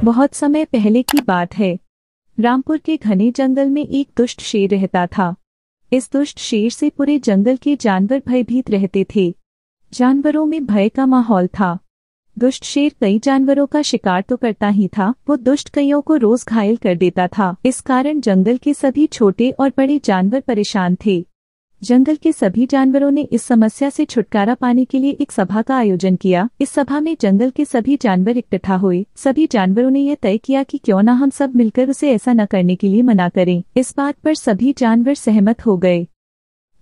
बहुत समय पहले की बात है। रामपुर के घने जंगल में एक दुष्ट शेर रहता था। इस दुष्ट शेर से पूरे जंगल के जानवर भयभीत रहते थे। जानवरों में भय का माहौल था। दुष्ट शेर कई जानवरों का शिकार तो करता ही था, वो दुष्ट कईयों को रोज घायल कर देता था। इस कारण जंगल के सभी छोटे और बड़े जानवर परेशान थे। जंगल के सभी जानवरों ने इस समस्या से छुटकारा पाने के लिए एक सभा का आयोजन किया। इस सभा में जंगल के सभी जानवर इकट्ठा हुए। सभी जानवरों ने यह तय किया कि क्यों न हम सब मिलकर उसे ऐसा न करने के लिए मना करें। इस बात पर सभी जानवर सहमत हो गए।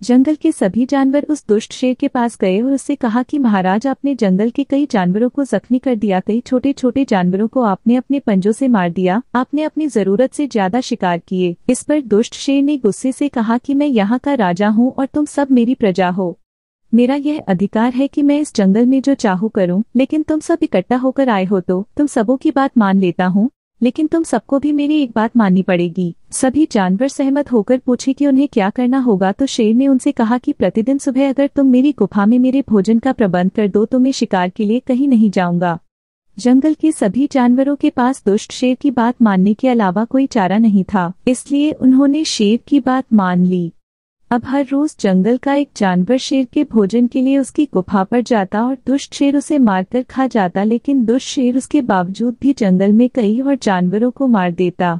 जंगल के सभी जानवर उस दुष्ट शेर के पास गए और उससे कहा कि महाराज, आपने जंगल के कई जानवरों को जख्मी कर दिया, कई छोटे छोटे जानवरों को आपने अपने पंजों से मार दिया, आपने अपनी जरूरत से ज्यादा शिकार किए। इस पर दुष्ट शेर ने गुस्से से कहा कि मैं यहाँ का राजा हूँ और तुम सब मेरी प्रजा हो। मेरा यह अधिकार है कि मैं इस जंगल में जो चाहूँ करूँ, लेकिन तुम सब इकट्ठा होकर आए हो तो तुम सबों की बात मान लेता हूँ, लेकिन तुम सबको भी मेरी एक बात माननी पड़ेगी। सभी जानवर सहमत होकर पूछे कि उन्हें क्या करना होगा, तो शेर ने उनसे कहा कि प्रतिदिन सुबह अगर तुम मेरी गुफा में मेरे भोजन का प्रबंध कर दो तो मैं शिकार के लिए कहीं नहीं जाऊंगा। जंगल के सभी जानवरों के पास दुष्ट शेर की बात मानने के अलावा कोई चारा नहीं था, इसलिए उन्होंने शेर की बात मान ली। अब हर रोज जंगल का एक जानवर शेर के भोजन के लिए उसकी गुफा पर जाता और दुष्ट शेर उसे मारकर खा जाता, लेकिन दुष्ट शेर उसके बावजूद भी जंगल में कई और जानवरों को मार देता।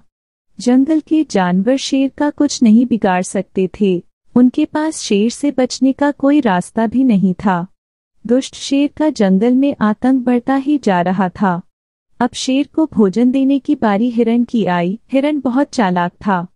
जंगल के जानवर शेर का कुछ नहीं बिगाड़ सकते थे। उनके पास शेर से बचने का कोई रास्ता भी नहीं था। दुष्ट शेर का जंगल में आतंक बढ़ता ही जा रहा था। अब शेर को भोजन देने की बारी हिरण की आई। हिरण बहुत चालाक था।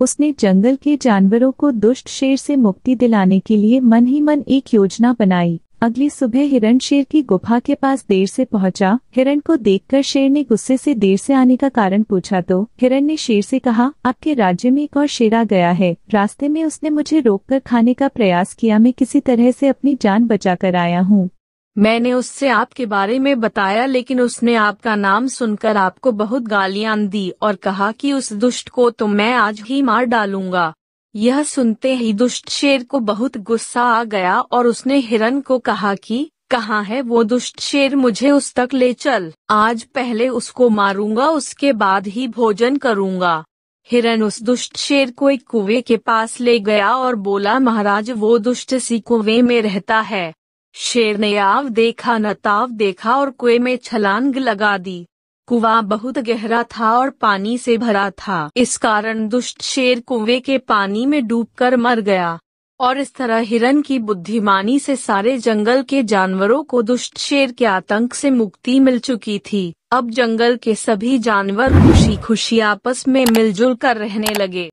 उसने जंगल के जानवरों को दुष्ट शेर से मुक्ति दिलाने के लिए मन ही मन एक योजना बनाई। अगली सुबह हिरण शेर की गुफा के पास देर से पहुंचा। हिरण को देखकर शेर ने गुस्से से देर से आने का कारण पूछा तो हिरण ने शेर से कहा, आपके राज्य में एक और शेर आ गया है। रास्ते में उसने मुझे रोककर खाने का प्रयास किया। मैं किसी तरह से अपनी जान बचा कर आया हूँ। मैंने उससे आपके बारे में बताया, लेकिन उसने आपका नाम सुनकर आपको बहुत गालियां दी और कहा कि उस दुष्ट को तो मैं आज ही मार डालूंगा। यह सुनते ही दुष्ट शेर को बहुत गुस्सा आ गया और उसने हिरण को कहा कि कहाँ है वो दुष्ट शेर, मुझे उस तक ले चल। आज पहले उसको मारूंगा, उसके बाद ही भोजन करूंगा। हिरण उस दुष्ट शेर को एक कुएं के पास ले गया और बोला, महाराज, वो दुष्ट इसी कुएं में रहता है। शेर ने आव देखा न ताव देखा और कुएं में छलांग लगा दी। कुआं बहुत गहरा था और पानी से भरा था, इस कारण दुष्ट शेर कुएं के पानी में डूबकर मर गया। और इस तरह हिरण की बुद्धिमानी से सारे जंगल के जानवरों को दुष्ट शेर के आतंक से मुक्ति मिल चुकी थी। अब जंगल के सभी जानवर खुशी खुशी आपस में मिलजुल कर रहने लगे।